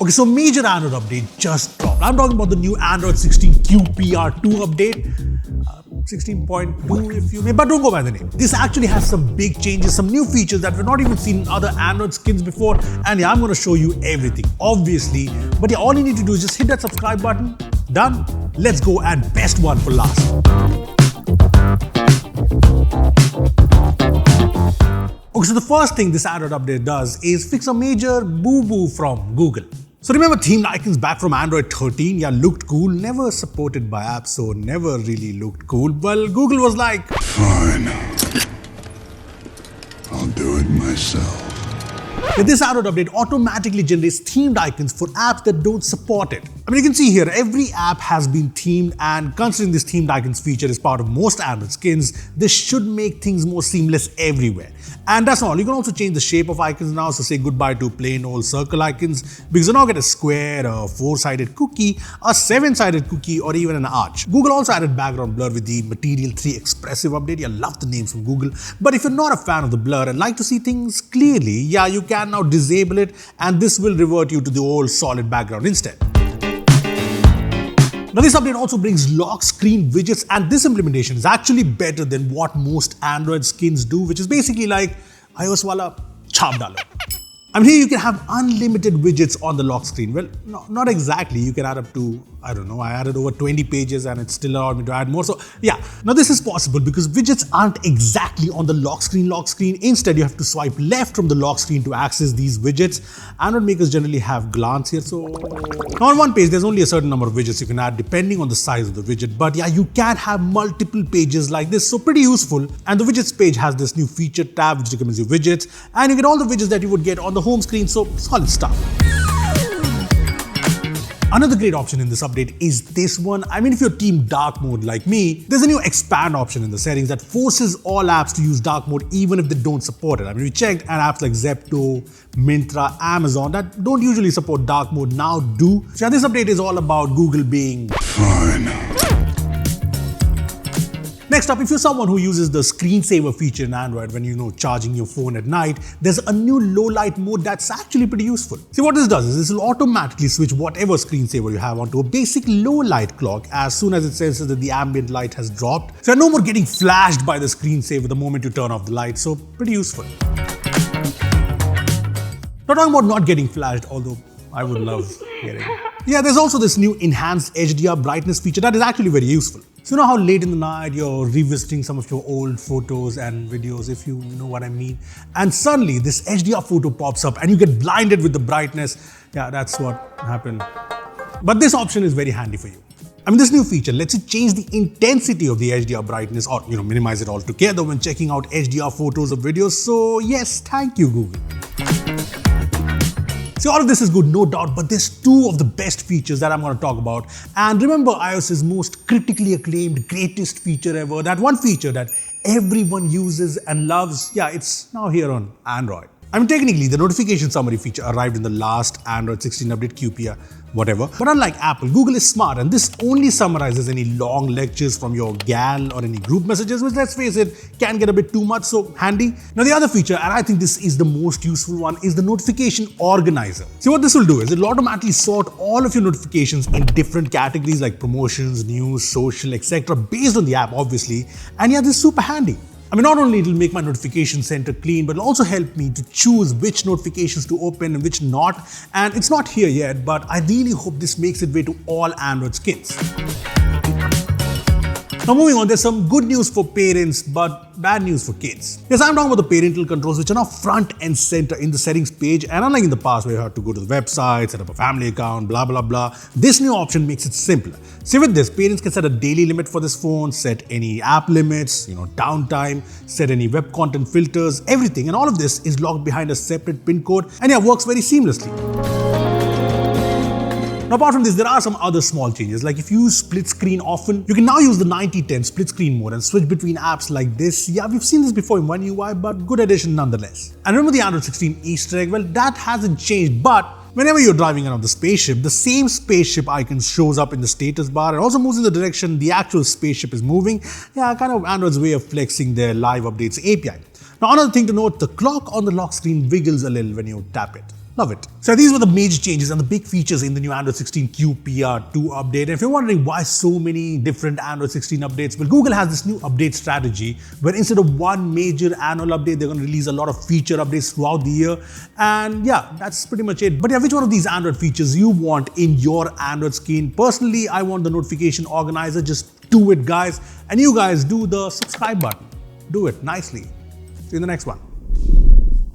Okay, so major Android update just dropped. I'm talking about the new Android 16 QPR2 update. 16.2 if you may, but don't go by the name. This actually has some big changes, some new features that we've not even seen in other Android skins before, and yeah, I'm going to show you everything, obviously. But yeah, all you need to do is just hit that subscribe button. Done. Let's go, and best one for last. Okay, so the first thing this Android update does is fix a major boo-boo from Google. So remember themed icons back from Android 13? Yeah, looked cool, never supported by apps, so never really looked cool. Well, Google was like, fine, I'll do it myself. With this Android update automatically generates themed icons for apps that don't support it. I mean, you can see here, every app has been themed, and considering this themed icons feature is part of most Android skins, this should make things more seamless everywhere. And that's not all. You can also change the shape of icons now, so say goodbye to plain old circle icons, because you now get a square, a 4-sided cookie, a 7-sided cookie, or even an arch. Google also added background blur with the Material 3 Expressive update. I love the names from Google. But if you're not a fan of the blur and like to see things clearly, yeah, you can now disable it, and this will revert you to the old solid background instead. Now this update also brings lock screen widgets, and this implementation is actually better than what most Android skins do, which is basically like iOS wala chhap dalo. I mean, here you can have unlimited widgets on the lock screen. Well, no, not exactly. You can add up to, I don't know, I added over 20 pages and it still allowed me to add more. So yeah, now this is possible because widgets aren't exactly on the lock screen. Instead, you have to swipe left from the lock screen to access these widgets. Android makers generally have glance here. So now on one page, there's only a certain number of widgets you can add depending on the size of the widget. But yeah, you can have multiple pages like this. So pretty useful. And the widgets page has this new feature tab which recommends you widgets. And you get all the widgets that you would get on the home screen, so solid stuff. Another great option in this update is this one. I mean, if you're team dark mode like me, there's a new expand option in the settings that forces all apps to use dark mode even if they don't support it. I mean, we checked, and apps like Zepto, Myntra, Amazon that don't usually support dark mode now do. So yeah, this update is all about Google being fine. Next up, if you're someone who uses the screensaver feature in Android when charging your phone at night, there's a new low light mode that's actually pretty useful. See, what this does is this will automatically switch whatever screensaver you have onto a basic low light clock as soon as it senses that the ambient light has dropped. So you're no more getting flashed by the screensaver the moment you turn off the light, so pretty useful. Not talking about not getting flashed, although I would love getting. Yeah, there's also this new enhanced HDR brightness feature that is actually very useful. So you know how late in the night you're revisiting some of your old photos and videos, if you know what I mean, and suddenly this HDR photo pops up and you get blinded with the brightness. Yeah, that's what happened. But this option is very handy for you. I mean, this new feature lets you change the intensity of the HDR brightness or minimize it altogether when checking out HDR photos or videos. So yes, thank you, Google. See, all of this is good, no doubt, but there's two of the best features that I'm going to talk about. And remember iOS's most critically acclaimed, greatest feature ever, that one feature that everyone uses and loves. Yeah, it's now here on Android. I mean, technically, the notification summary feature arrived in the last Android 16 update, QPR, whatever. But unlike Apple, Google is smart, and this only summarizes any long lectures from your gal or any group messages, which, let's face it, can get a bit too much, so handy. Now, the other feature, and I think this is the most useful one, is the notification organizer. See, what this will do is it'll automatically sort all of your notifications in different categories like promotions, news, social, etc. based on the app, obviously. And yeah, this is super handy. I mean, not only it'll make my notification center clean, but it'll also help me to choose which notifications to open and which not. And it's not here yet, but I really hope this makes its way to all Android skins. Now moving on, there's some good news for parents, but bad news for kids. Yes, I'm talking about the parental controls, which are now front and center in the settings page. And unlike in the past where you had to go to the website, set up a family account, blah, blah, blah, this new option makes it simpler. See, with this, parents can set a daily limit for this phone, set any app limits, downtime, set any web content filters, everything. And all of this is locked behind a separate PIN code and yeah, works very seamlessly. Now, apart from this, there are some other small changes. Like if you use split screen often, you can now use the 9010 split screen mode and switch between apps like this. Yeah, we've seen this before in One UI, but good addition nonetheless. And remember the Android 16 Easter egg? Well, that hasn't changed, but whenever you're driving around the spaceship, the same spaceship icon shows up in the status bar and also moves in the direction the actual spaceship is moving. Yeah, kind of Android's way of flexing their live updates API. Now, another thing to note, the clock on the lock screen wiggles a little when you tap it. Love it. So these were the major changes and the big features in the new Android 16 QPR2 update. And if you're wondering why so many different Android 16 updates, well, Google has this new update strategy where instead of one major annual update, they're going to release a lot of feature updates throughout the year. And yeah, that's pretty much it. But yeah, which one of these Android features you want in your Android screen? Personally, I want the notification organizer. Just do it, guys. And you guys do the subscribe button. Do it nicely. See you in the next one.